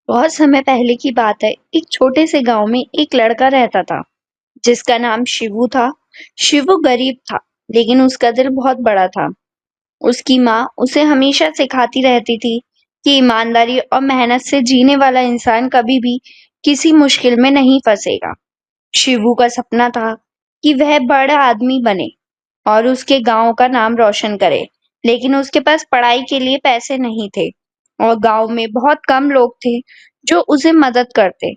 बहुत समय पहले की बात है। एक छोटे से गांव में एक लड़का रहता था जिसका नाम शिवू था। शिवू गरीब था, लेकिन उसका दिल बहुत बड़ा था। उसकी माँ उसे हमेशा सिखाती रहती थी कि ईमानदारी और मेहनत से जीने वाला इंसान कभी भी किसी मुश्किल में नहीं फंसेगा। शिवू का सपना था कि वह बड़ा आदमी बने और उसके गांव का नाम रोशन करे, लेकिन उसके पास पढ़ाई के लिए पैसे नहीं थे और गांव में बहुत कम लोग थे जो उसे मदद करते।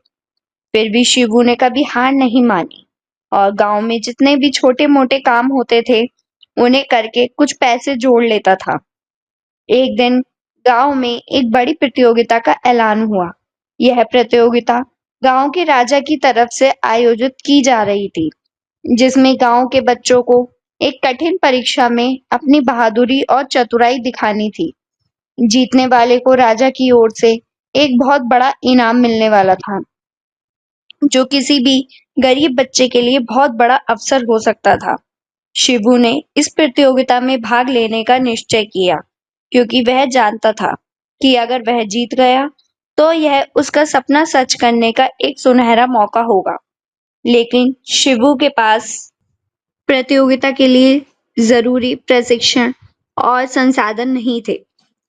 फिर भी शिवू ने कभी हार नहीं मानी और गांव में जितने भी छोटे मोटे काम होते थे उन्हें करके कुछ पैसे जोड़ लेता था। एक दिन गांव में एक बड़ी प्रतियोगिता का ऐलान हुआ। यह प्रतियोगिता गांव के राजा की तरफ से आयोजित की जा रही थी, जिसमें गांव के बच्चों को एक कठिन परीक्षा में अपनी बहादुरी और चतुराई दिखानी थी। जीतने वाले को राजा की ओर से एक बहुत बड़ा इनाम मिलने वाला था, जो किसी भी गरीब बच्चे के लिए बहुत बड़ा अवसर हो सकता था। शिबू ने इस प्रतियोगिता में भाग लेने का निश्चय किया, क्योंकि वह जानता था कि अगर वह जीत गया तो यह उसका सपना सच करने का एक सुनहरा मौका होगा। लेकिन शिबू के पास प्रतियोगिता के लिए जरूरी प्रशिक्षण और संसाधन नहीं थे।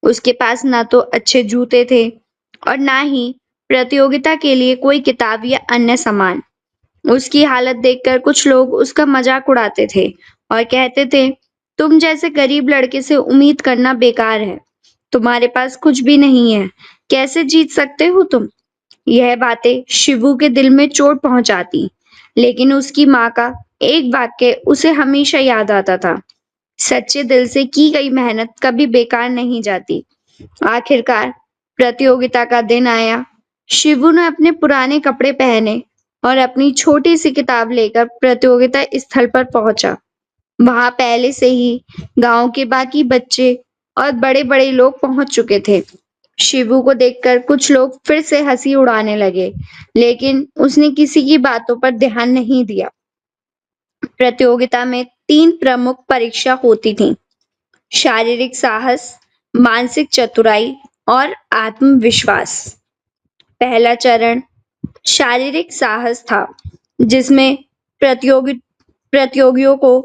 उसके पास ना तो अच्छे जूते थे और ना ही प्रतियोगिता के लिए कोई किताब या अन्य सामान। उसकी हालत देखकर कुछ लोग उसका मजाक उड़ाते थे और कहते थे, तुम जैसे गरीब लड़के से उम्मीद करना बेकार है। तुम्हारे पास कुछ भी नहीं है, कैसे जीत सकते हो तुम? यह बातें शिबू के दिल में चोट पहुंचाती, लेकिन उसकी माँ का एक वाक्य उसे हमेशा याद आता था। सच्चे दिल से की गई मेहनत कभी बेकार नहीं जाती। आखिरकार प्रतियोगिता का दिन आया। शिबू ने अपने पुराने कपड़े पहने और अपनी छोटी सी किताब लेकर प्रतियोगिता स्थल पर पहुंचा। वहां पहले से ही गांव के बाकी बच्चे और बड़े बड़े लोग पहुंच चुके थे। शिबू को देखकर कुछ लोग फिर से हंसी उड़ाने लगे, लेकिन उसने किसी की बातों पर ध्यान नहीं दिया। प्रतियोगिता में तीन प्रमुख परीक्षा होती थी: शारीरिक साहस, मानसिक चतुराई और आत्मविश्वास। पहला चरण शारीरिक साहस था, जिसमें प्रतियोगी प्रतियोगियों को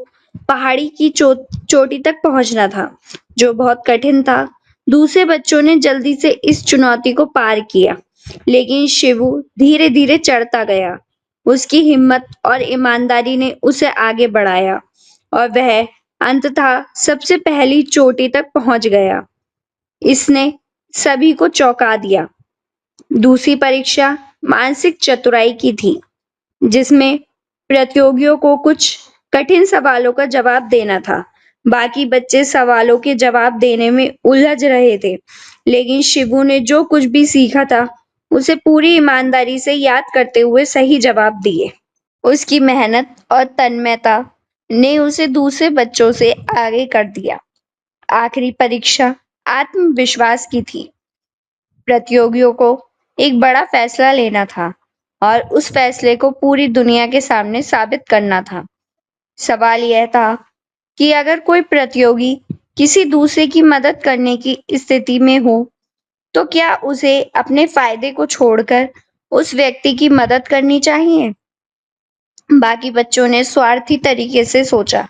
पहाड़ी की चोटी तक पहुंचना था, जो बहुत कठिन था। दूसरे बच्चों ने जल्दी से इस चुनौती को पार किया, लेकिन शिवू धीरे धीरे चढ़ता गया। उसकी हिम्मत और ईमानदारी ने उसे आगे बढ़ाया और वह अंततः सबसे पहली चोटी तक पहुंच गया। इसने सभी को चौंका दिया। दूसरी परीक्षा मानसिक चतुराई की थी, जिसमें प्रतियोगियों को कुछ कठिन सवालों का जवाब देना था। बाकी बच्चे सवालों के जवाब देने में उलझ रहे थे, लेकिन शिबू ने जो कुछ भी सीखा था उसे पूरी ईमानदारी से याद करते हुए सही जवाब दिए। उसकी मेहनत और तन्मयता ने उसे दूसरे बच्चों से आगे कर दिया। आखिरी परीक्षा आत्मविश्वास की थी। प्रतियोगियों को एक बड़ा फैसला लेना था और उस फैसले को पूरी दुनिया के सामने साबित करना था। सवाल यह था कि अगर कोई प्रतियोगी किसी दूसरे की मदद करने की स्थिति में हो, तो क्या उसे अपने फायदे को छोड़कर उस व्यक्ति की मदद करनी चाहिए? बाकी बच्चों ने स्वार्थी तरीके से सोचा,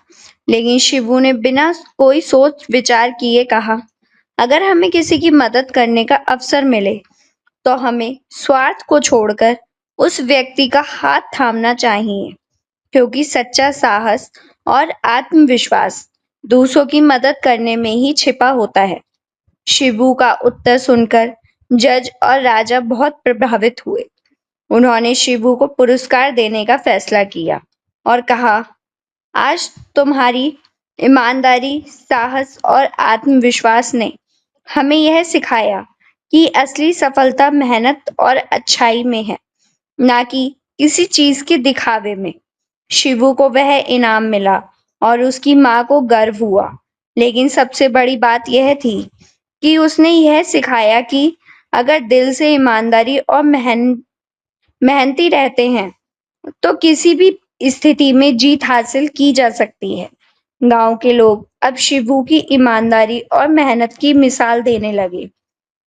लेकिन शिबू ने बिना कोई सोच विचार किए कहा, अगर हमें किसी की मदद करने का अवसर मिले तो हमें स्वार्थ को छोड़कर उस व्यक्ति का हाथ थामना चाहिए, क्योंकि सच्चा साहस और आत्मविश्वास दूसरों की मदद करने में ही छिपा होता है। शिबू का उत्तर सुनकर जज और राजा बहुत प्रभावित हुए। उन्होंने शिबू को पुरस्कार देने का फैसला किया और कहा, आज तुम्हारी ईमानदारी, साहस और आत्मविश्वास ने हमें यह सिखाया कि असली सफलता मेहनत और अच्छाई में है, ना कि किसी चीज के दिखावे में। शिवू को वह इनाम मिला और उसकी माँ को गर्व हुआ, लेकिन सबसे बड़ी बात यह थी कि उसने यह सिखाया कि अगर दिल से ईमानदारी और मेहनती रहते हैं तो किसी भी स्थिति में जीत हासिल की जा सकती है। गांव के लोग अब शिवू की ईमानदारी और मेहनत की मिसाल देने लगे।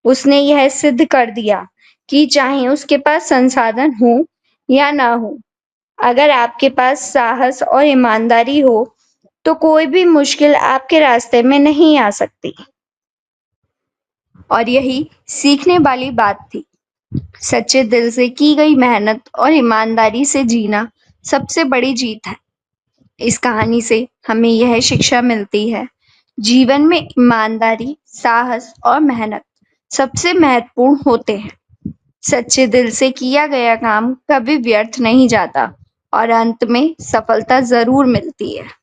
उसने यह सिद्ध कर दिया कि चाहे उसके पास संसाधन हो या ना हो, अगर आपके पास साहस और ईमानदारी हो तो कोई भी मुश्किल आपके रास्ते में नहीं आ सकती। और यही सीखने वाली बात थी। सच्चे दिल से की गई मेहनत और ईमानदारी से जीना सबसे बड़ी जीत है। इस कहानी से हमें यह शिक्षा मिलती है, जीवन में ईमानदारी, साहस और मेहनत सबसे महत्वपूर्ण होते हैं। सच्चे दिल से किया गया काम कभी व्यर्थ नहीं जाता और अंत में सफलता ज़रूर मिलती है।